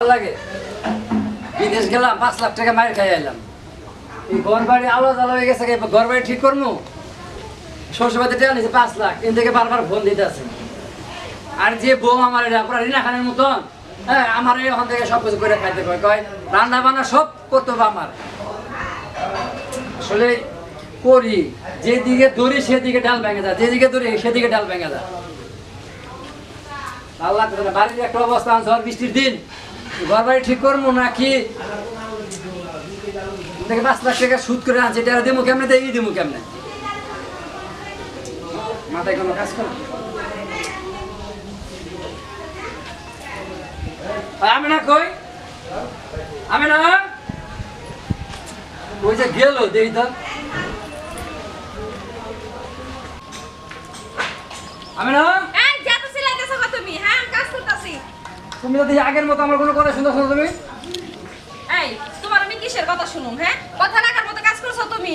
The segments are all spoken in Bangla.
লাগে বিদেশ গেলাম 5 লাখ টাকা মার খাই আইলাম। এই ঘর বাড়ি আলো জ্বালা হয়ে গেছে, ঘর বাড়ি ঠিক করবো, শ্বশুরবাড়িতে টাকা নিয়েছে 5 লাখ, এন থেকে বারবার ফোন দিতে আছে। আর যে বউ আমার এটা পুরা রিনা খানের মতন, হ্যাঁ আমার ওখান থেকে সব কিছু করে খাইতে কয় রান্না বান্না সব করতে হবে আমার। আসলে করি যেদিকে ধরি সেদিকে ডাল ভেঙে যায়, যেদিকে ধরি সেদিকে ডাল ভেঙে যায়। আল্লাহ বাড়ির একটা অবস্থা, ঝড় বৃষ্টির দিন ঘর বাড়ি ঠিক করবো নাকি 5 লাখ টাকা সুদ করে আনছে, এটা দিমু কেমনে, এই দিমু কেমনে, মাথায় কোনো কাজ করে। আমি না কই, আমি না ওই যে গেল দেখি তো, আমি না তুমি যদি আগের মতো আমার কোনো কথা শুনতে তুমি এই তোমার আমি কিসের কথা শুনুম? হ্যাঁ, কথা রাখার মতো কাজ করছো তুমি।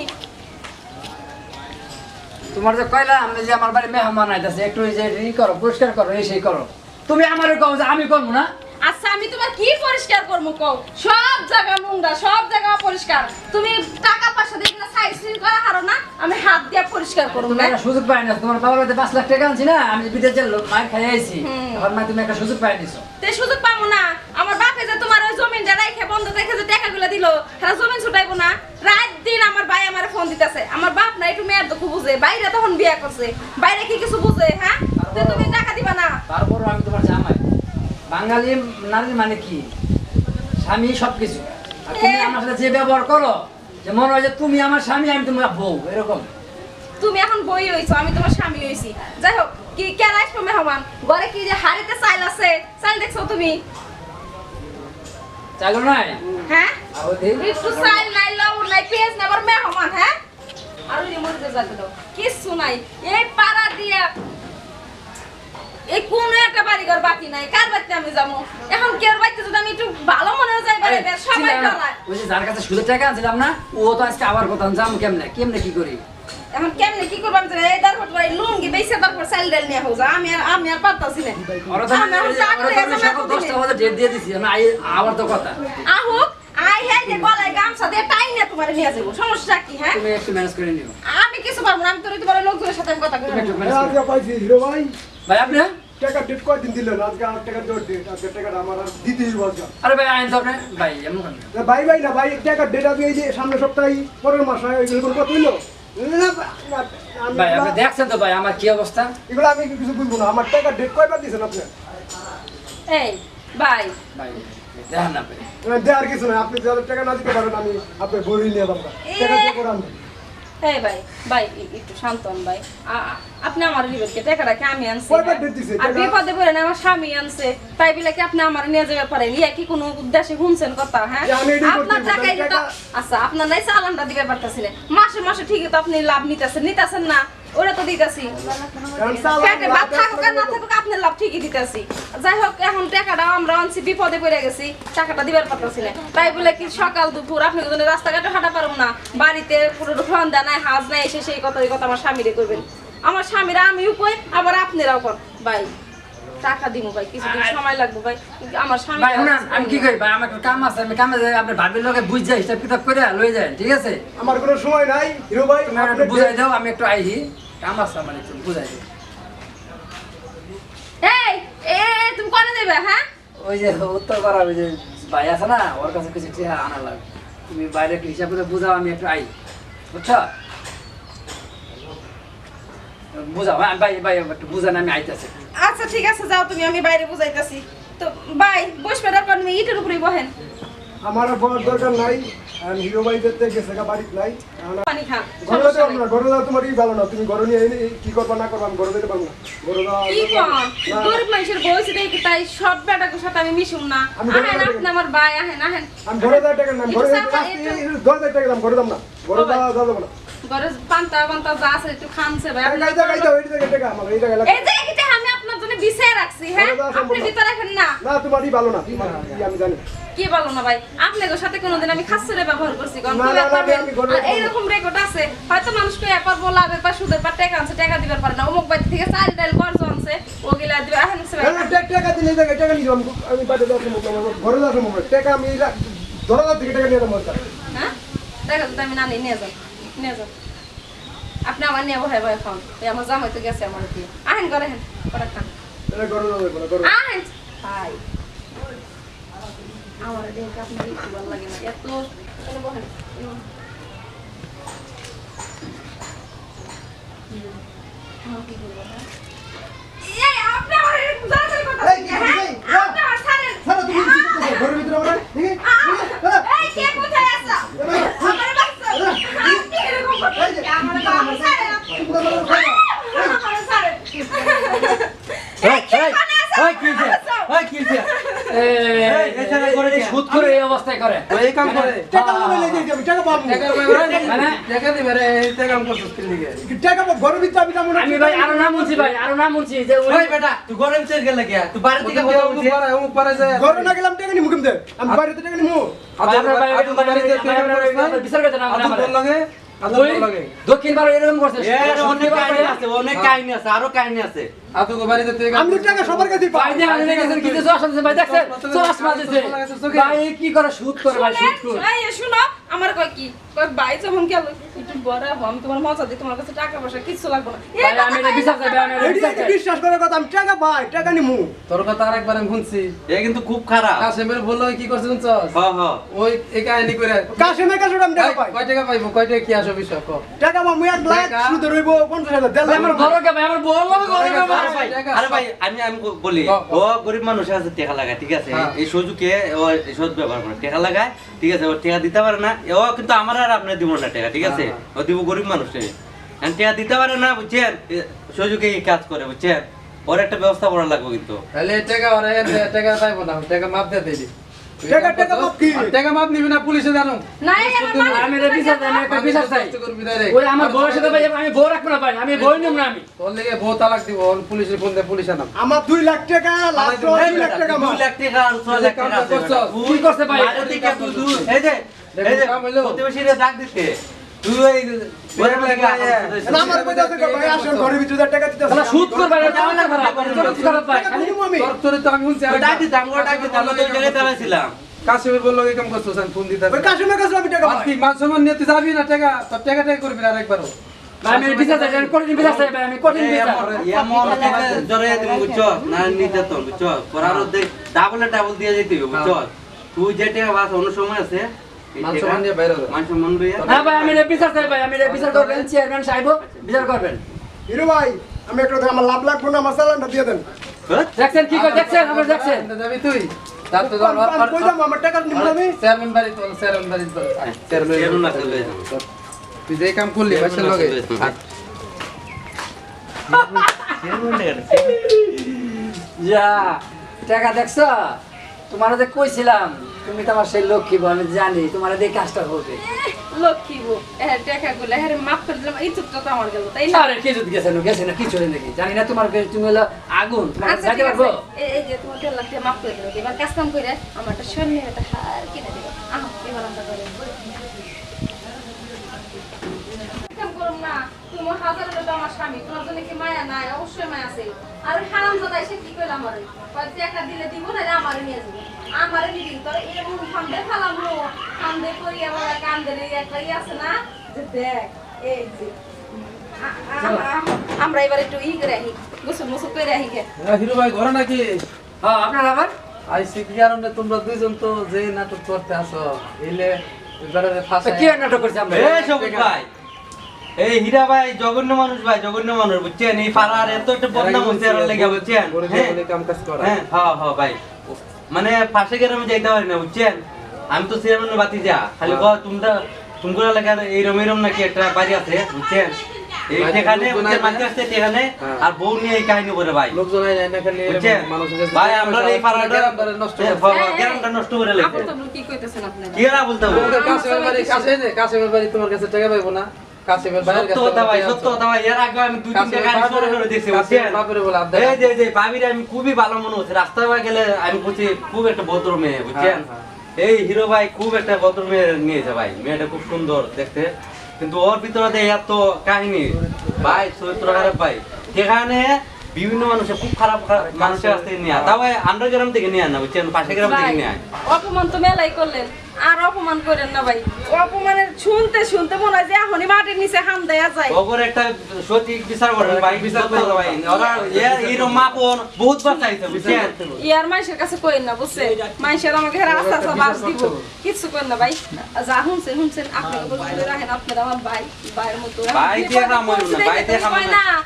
তোমার যে কইলা আমরা যে আমার বাড়ি মেহমান আইতাছে, একটু এই যে ই করো, পরিষ্কার করো, এই সেই করো, তুমি আমারে কও যে আমি করবো না। আচ্ছা আমি তোমার কি পরিষ্কার করবো কও? সব জায়গা নোংরা, সব জায়গা অপরিষ্কার। তুমি টাকা পয়সা দিয়ে না সাইজ করা হারো না, আমি হাত দিয়ে পরিষ্কার করব তুমি না। একটা সুযোগ পাই না, তোমার বাবার কাছে 5 লাখ টাকা আনছি না, আমি বিদেশে মার খাই আইছি, এখন মা তুমি একটা সুযোগ পাই নিছো। তে সুযোগ পাবো না? আমার বাপে যে তোমার ওই জমিনটা রাইখে বন্ধ রেখে যে টাকাগুলো দিল, তারা জমিন ছুটাইবো না? রাত দিন আমার ভাই আমারে ফোন দিতেছে, আমার বাপ না একটু মেয়ের দুঃখ বুঝে, বাইরে তখন বিয়ে করছে, বাইরে কি কিছু বুঝে? হ্যাঁ, তে তুমি টাকা দিবা না? তারপরও আমি তোমার জামাই, বাঙালি নারী মানে কি স্বামী সবকিছু, আর তুমি আমার সাথে যে ব্যবহার করো যে মনে হয় যে তুমি আমার স্বামী আমি তোমার বউ, এরকম। তুমি এখন বই হইছো, আমি তোমার স্বামী হইছি। যাই হোক, কি কেন আসবো মেহমান? ঘরে কি যে হাড়িতে চাল আছে, চাল দেখছো তুমি? চাইলো নাই? হ্যাঁ, আও দে একটু চাল নাই, লবণ নাই, পেঁয়াজ নাই, আবার মেহমান। হ্যাঁ, আর ওই মরিতে যাতে দাও, কিছু নাই। এই পাড়া দিয়া এই কোন একটা বাড়িঘর বাকি নাই, কার বাড়িতে আমি যাবো এখন? কেউ বাড়িতে যদি আমি একটু ভালো মনে যায় বাড়ি সবাই ডরায়। ওই যে যার কাছে সুদের টাকা আনছিলাম না, ও তো আজকে আবার কথা যাবো কেমনে, কেমনে কি করি এখন? কেমনে কি করব? আমি তো এই দরকার পড়ে লুঙ্গি বেইছে, তারপর চাল ডাল নিয়ে হোজা। আমি আর পারতাছি না। ওরা তো আমি সকাল 10টা বাজে ডেট দিয়ে দিছি, আমি আবার তো কথা আহুক আই হে যে গলায় গামছা দিয়ে টাইনে তোমারে নিয়ে যাবো, সমস্যা কি? হ্যাঁ, তুমি একটু ম্যানেজ করে নিও। আমি কিছু পারবো না, আমি তো তোমার লোকজনের সাথে কথা কই। তুমি একটু ম্যানেজ করে আজকে পাইছি হিরো ভাই, ভাই আপনি টাকা ডেট কয়দিন দিলেন? আজকে 8 টাকা ডেট, আজকে টাকাটা আমার আর দিতেই হবে। আরে ভাই আইন তো আপনি ভাই এমন কেন? ভাই ভাই না ভাই, টাকা ডেট আমি এই যে সামনের সপ্তাহে পরের মাসে এগুলো কত হইলো? ভাই আপনি দেখছেন তো ভাই আমার কি অবস্থা। এগুলো আমি কিছু বুঝবো না। আমার টাকা ডেট কয়বার দিয়েছেন আপনি? এই ভাই ভাই দেখেন না ভাই, দেওয়ার কিছু না, আপনি যাদের টাকা না দিতে পারেন আমি আপনার বড়ি নিয়ে যাবো, টাকা দিয়ে করে আনবেন। এই ভাই ভাই একটু শান্ত হন ভাই। আপনি আমার লিবেরকে টাকাটা কি আমি আনছি? কয়বার ডেট দিছে? আর বিপদে পড়ে না আমার স্বামী আনছে, তাই বলে কি আপনি আমার নিয়ে যাবে পারেন? ইয়া কি কোনো উদ্দেশ্যে শুনছেন কথা? হ্যাঁ, আমি এটাই করতে আপনার বলছি, টাকাই তো টাকা- আচ্ছা আপনার নাই চালানটা দিবে পারতেছিলেন, মাসে মাসে ঠিকই তো আপনি লাভ নিতেছেন না? ওরা তো দিতেছি, কারণ চালান পেটে ভাত লাভ থাকুক আর না থাকুক আপনার লাভ ঠিকই দিতেছি। যাই হোক, এখন টাকাটা আমরা আনছি, বিপদে পড়ে গেছি, টাকাটা দিবার পারতেছি না, তাই বলে কি সকাল দুপুর আপনি যদি রাস্তাঘাটে হাঁটা পারবো না, বাড়িতে পুরো সন্ধ্যা নাই হাজ নাই এসে সেই কথা আমার স্বামীরে করবেন? আমার স্বামীরা আমিও কই, আবার আপনারাও কর। ভাই টাকা দিব ভাই, কিছুদিন সময় লাগবে ভাই, আমার স্বামী। ভাই শুনুন আমি কি করি ভাই, আমার একটা কাম আছে, আমি কামে যাই, আপনি ভাবির লোকে বুঝ যাই, হিসাব কিতাব করে লয়ে যায়, ঠিক আছে? আমার কোনো সময় নাই হিরো ভাই, তুমি একটু বুঝাই দাও, আমি একটু আইহি, কাম আছে আমার, একটু বুঝাই দাও। এই এ তুমি কোনে দেবে? হ্যাঁ, ওই যে উত্তর করা ওই যে ভাই আছে না, ওর কাছে কিছু চেহারা আনা লাগবে, তুমি বাইরে একটু হিসাব করে বুঝাও, আমি একটু আই, বুঝছো? বুঝাও হ্যাঁ ভাই, ভাই একটু বুঝান, আমি আইতেছি। আচ্ছা ঠিক আছে, যাও তুমি, আমি বাইরে বুঝাইতাছি। তো ভাই বসবে দরকার নেই, ইটের উপরেই বহেন, আমার বলার দরকার নাই। আর হিরো ভাই যেতে গেছে বাড়িতে নাই, পানি খান। ঘরে যাও না, ঘরে যাও, তোমার ভালো না, তুমি ঘরে নিয়ে এনে কি করবা না করবা, আমি ঘরে যেতে পারবো না। ঘরে যাও কি কোন গরিব মানুষের বয়সে দেখি, তাই সব বেটাকে সাথে আমি মিশুম না। আহেন আপনি আমার ভাই, আহেন আহেন। আমি ঘরে যাই টাকা নাম, ঘরে যাই টাকা নাম, ঘরে দাম না, ঘরে যাও না। ঘরে পান্তা পান্তা যা আছে একটু খানছে ভাই। এই জায়গায় টাকা আমার এই জায়গায় এই যে কি আমি আপনার জন্য বিছায় রাখছি হ্যাঁ ঘরে যাওয়া সম্ভব আপনি না। ভিতরে রাখেন না না তোমারই ভালো না আমি জানি কি বলো না ভাই আপনাদের সাথে কোনোদিন আমি খাসরে ব্যবহার করছি কোন না, কি না, ব্যাপার না, আমি ঘরে যাবো না। এইরকম রেকর্ড আছে হয়তো মানুষ কই একবার বলা হবে বা সুদের পর টাকা আনছে টাকা দিবার পারে না অমুক বাড়ি থেকে চাল ডাল খরচ আনছে ওগুলা দিবে এখন সে টাকা দিলে টাকা নিয়ে যাবো আমি বাড়িতে যাওয়া সম্ভব না আমার ঘরে যাওয়া সম্ভব না টাকা আমি ধরা থেকে টাকা নিয়ে যাবো হ্যাঁ টাকা যদি আমি না নিই নিয়ে যান আপনি আমার নিয়ে ভয় ভয় খান এই আমার জামাই তো গেছে আমার দিয়ে আহেন করে হেন করে খান এটা ঘরে যাবো না ঘরে আহেন ভাই আমার দেখে আপনার একটু ভালো লাগে না এত এনে বহেন কি বলবো হ্যাঁ এই আপনি আমার এরকম জানাজানি করতেছেন এই, হ্যাঁ এই, আপনি আমার ছাড়েন সারা তুমি কি করছো ঘরের ভিতরে আমরা দেখি এই কে কোথায় আছো আমার বাচ্চা আপনি এরকম করতেছেন আমার বাবা ছাড়েন আমার ছাড়েন সুদ করে এই অবস্থায় করে এই কাম করে টাকা মোবাইলে দিয়ে আমি টাকা পাবো টাকা পাইবে মানে টাকা দিবে রে এই কাম করছিস কি লিগে টাকা ঘরের ভিতরে আমি যাবো না আমি ভাই আরো নাম বলছি ভাই আরো নাম বলছি যে ওই ওই বেটা তুই গরম চেক গেল লাগিয়া তুই বাড়ি থেকে কথা বলছিস অমুক পারে যে ঘরে না গেলাম টাকা নিমু কেমতে আমি বাড়িতে টাকা নিমু ভাই, আপনার ভাই, আদু বাড়িতে তুই কাম করছিস না বিচার করতে না আদু বল লাগে আদু ওই বল লাগে দক্ষিণ ভারত এরকম করছে এর অনেক কাহিনী আছে অনেক কাহিনী আছে আরো কাহিনী আছে আদু বাড়িতে তুই আমি তো টাকা সবার কাছে ভাই দিয়ে আমি দেখেছেন কি দিছে আসলে ভাই দেখছেন চশ মারতেছে ভাই এ কি করে সুদ করে ভাই সুদ করে এই শুনো আমার কয় কি কয় ভাই যখন গেল একটু বড় হও আমি তোমার মজা দিই তোমার কাছে টাকা পয়সা কিছু লাগবে না ভাই আমি এটা বিচার চাই ভাই আমি এটা বিচার চাই বিশ্বাস করার কথা আমি টাকা পাই টাকা নিমু তোর কথা আরেকবার আমি শুনছি এ কিন্তু খুব খারাপ কাশেমের বললো কি করছিস শুনছস হ্যাঁ হ্যাঁ ওই এই কাহিনী করে কাশেমে কাছে আমি টাকা পাই কয় টাকা পাইবো কয় টাকা কি আসো বিষয় ক টাকা পাবো 1 লাখ টাকা? সুদ রইব 50,000 দেড় ভাই, লাখ আমার বড় কে ভাই আমার বড় বড় করে কে ভাই আরে ভাই আরে ভাই আমি বলি ক, ক। ও গরিব মানুষ আছে টাকা লাগায় ঠিক আছে হ্যাঁ। এই সুযোগে ও এই সুদ ব্যবহার করে টাকা লাগায় ঠিক আছে ও টাকা দিতে পারে না ও কিন্তু আমার আর আপনার দিব না টাকা ঠিক আছে ও দিব গরিব মানুষে টাকা দিতে পারে না বুঝছেন সুযোগে এই কাজ করে বুঝছেন ওর একটা ব্যবস্থা করা লাগবে কিন্তু তাহলে টাকা ওরে টাকা পাইবো না টাকা মাপ দিয়ে দিবি টাকা মাপ কি? টাকা মাপ নিবি না পুলিশে জানো না এই আমার মানে আমি এটা বিচার চাই আমি একটা বিচার চাই কষ্ট করবি ডাইরেক্ট ওই আমার বউয়ের সাথে ভাই আমি বউ রাখবো না ভাই আমি বই নিব না আমি তোর লেগে বউ তালাক দিব পুলিশে ফোন দে পুলিশ আনাম আমার 2 লাখ টাকা লাস্ট 2 লাখ টাকা 2 লাখ টাকা আর 6 লাখ টাকা আছে করছো? কি করছে ভাই বাইরে থেকে তুই এই যে কাম হইলো? প্রতিবেশীরা ডাক দিতে তুই ওই গরিব লাগা না আমার কই দাও ভাই আসেন ঘরের ভিতরে টাকা দিতে তাহলে সুদ করে ভাই এটা আমার খারাপ এটা খারাপ ভাই খালি নিমু আমি তোর তোরে তো আমি শুনছি ওই ডাক দিতাম ওই ডাক দিতাম আমি তো ওই জায়গায় দাঁড়াইছিলাম কাশিমের বললো এই কাম করছিস আমি ফোন দিতে ওই কাশেমে কাছে আমি টাকা আর পাই কি মান সম্মান নিয়ে তুই যাবি না টাকা তোর টাকা করবি না আরেকবারও ভাই আমি বিচার চাই আমি কঠিন বিচার চাই ভাই আমি কঠিন বিচার এমন জরে তুমি বুঝছো না নির্যাতন বুঝছো করার ডাবল দিয়ে যেতে হবে বুঝছো তুই যে টাকা বাস অন্য সময় আছে মান সম্মান নিয়ে বাইরে যা। মান সম্মান লইয়া হ্যাঁ ভাই আমি এটা বিচার চাই ভাই আমি এটা বিচার করবেন চেয়ারম্যান সাহেব বিচার করবেন হিরো ভাই আমি একটা কথা আমার লাভ লাগবে না আমার চালানটা দিয়ে দেন দেখছেন কি করে দেখছেন আমরা দেখছেন এটা যাবি তুই তার তো ধর আমি কই যাবো আমার টাকা নিমু আমি চেয়ারম্যান বাড়ি তো চেয়ারম্যান বাড়ি তো চেয়ারম্যান না চলে তুই যে কাম করলি বাসার লগে যা টাকা দেখছো তোমার যে কইছিলাম তুমি তো আমার সেই লক্ষ্মী বউ আমি জানি তোমার এই কাজটা হবে লক্ষ্মী গো এর টাকা গুলো এর মাফ করে দিলাম এই চুপটা তো আমার গেল তাই না আরে কে যদি গেছে না কিছু হয় নাকি জানি না তোমার তুমি হলো আগুন তোমার আচ্ছা যাইতে ঠিক পারবো আছে এই যে তোমার 1.5 লাখ টাকা মাফ করে দিলাম এবার কাজ কাম করে আমার একটা স্বর্ণের একটা হার কিনে দিও আহ এবার আমরা করে কাম করুম না তোমার হাজার টাকা আমার স্বামী তোমার জন্য কি মায়া নাই অবশ্যই মায়া আছে আর হারাম জাদা এসে কি কইলাম আমারে কয় টাকা দিলে দিব না আমারে নিয়ে যাবে আমারে নিবি তোর এরকম ফান্দে ফেলাম লো ফান্দে করি আমার কান্দের একটা আছে না যে দেখ এই যে আমরা এবার একটু ই করে আহি গোসল মোসল করে আহি গে হিরো ভাই ঘরে নাকি হ্যাঁ আপনার আবার আইসি কি কারণে তোমরা দুইজন তো যে নাটক করতে আসো এলে এবারে ফাঁসা কি নাটক করছি আমরা এই সবুজ ভাই এই হীরা ভাই জঘন্য মানুষ বুঝছেন এই পাড়ার এত একটা বদনাম হচ্ছে আর লেগে বুঝছেন হ্যাঁ কাম কাজ করে হ্যাঁ হ্যাঁ ভাই মানে পাশে গ্রামে যাইতে পারি না বুঝছেন আমি তো চেয়ারম্যানের বাতি যা খালি তোমরা এলাকার এইরম নাকি একটা বাড়ি আছে বুঝছেন এইখানে মাঝে আসছে এখানে আর বউ নিয়ে এই কাহিনী করে ভাই লোকজন আইনা না খালি বুঝছেন মানুষ ভাই আমরা এই পাড়াটা নষ্ট গ্রামটা নষ্ট করে লেগেছে আপনি তো কি কইতেছেন আপনি কি আর বলতে হবে কাশেমের বাড়ি কাছে নে কাশেমের বাড়ি তোমার কাছে টাকা পাইবো না কাশিমের ভাইয়ের সত্য কথা ভাই, সত্য কথা ভাই। এর আগে আমি 2-3টা গাড়ি সরে সরে দেখছি, বুঝছেন? বাপরে বলে আবদার। এই যে ভাবিরে আমি খুবই ভালো মনে হচ্ছে। রাস্তায় গেলে আমি বলছি খুব একটা ভদ্র মেয়ে, বুঝছেন? এই হিরো ভাই খুব একটা ভদ্র মেয়ে নিয়েছে ভাই। মেয়েটা খুব সুন্দর দেখতে, কিন্তু ওর ভিতরে এত কাহিনী ভাই, চরিত্র খারাপ ভাই। সেখানে বিভিন্ন মানুষের খুব খারাপ খারাপ মানুষের কাছ থেকে নিয়ে তবে আন্ডারগ্রাম থেকে নিয়ে না, বুঝছেন? পাশের গ্রাম থেকে ভাই, নিয়ে অপমান তো মেলাই করলেন, আর অপমান করেন না ভাই। অপমানের শুনতে শুনতে মনে হয় যে এখনই মাটির নিচে হাম দেয়া যায়। ওগর একটা সঠিক বিচার করেন ভাই, বিচার করে ভাই। ওরা এরকম মাপন বহুত বার চাইছে, বুঝছেন? ইয়ার মানুষের কাছে কইন না, বুঝছেন? মানুষের আমাকে আস্তে আস্তে বাস দিব, কিছু করেন না ভাই। যা শুনছেন আপনাকে বলতে রাখেন, আপনারা আমার ভাই, ভাইয়ের মতো। ভাই দিয়ে কাম হইলো না, ভাই দিয়ে কাম হইলো না। না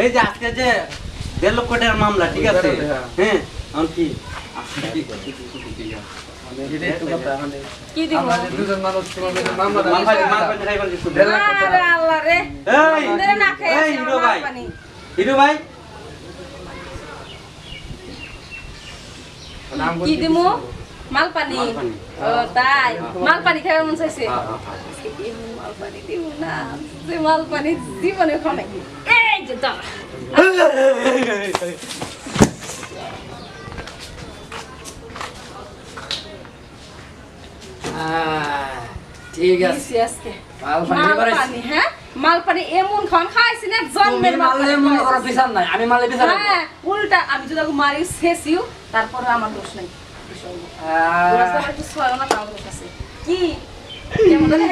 এই যে আজকে যে 1.5 লক্ষ টাকার মামলা, ঠিক আছে? হ্যাঁ, এখন কি? এটাই তো কথা, মানে কি দিব? আমরা যে দুজন মানুষ তোমাদের মামলা মারপানি খাইবার কিছু দেন। আরে আল্লাহ রে, এই, আমাদের না খেয়ে এই আসি হিরো আমার ভাই, পানি। হিরো ভাই, নাম কি দিমু? মালপানি। মালপানি। ও তাই, মালপানি খাইবার মন চাইছে। হ্যাঁ, হ্যাঁ, হ্যাঁ। মালপানি দিব না, যে মালপানি জীবনে খানে। এই যে দাঁড়া। ঠিক আছে, দিছি আজকে। মালপানি এবারে মালপানি, হ্যাঁ? মালপানি এমন খান খাইছি না, জন্মের তুমি মারলে মালপানি মনে করো খাইছি। বিচার নাই, আমি মারলে বিচার নাই। হ্যাঁ, উল্টা আমি যদি ওকে মারি শেষিও, তারপরে আমার দোষ নাই। ওরা তো আমার একটু ছয় না, তাও দোষ আছে। কি? কেমন লাগে?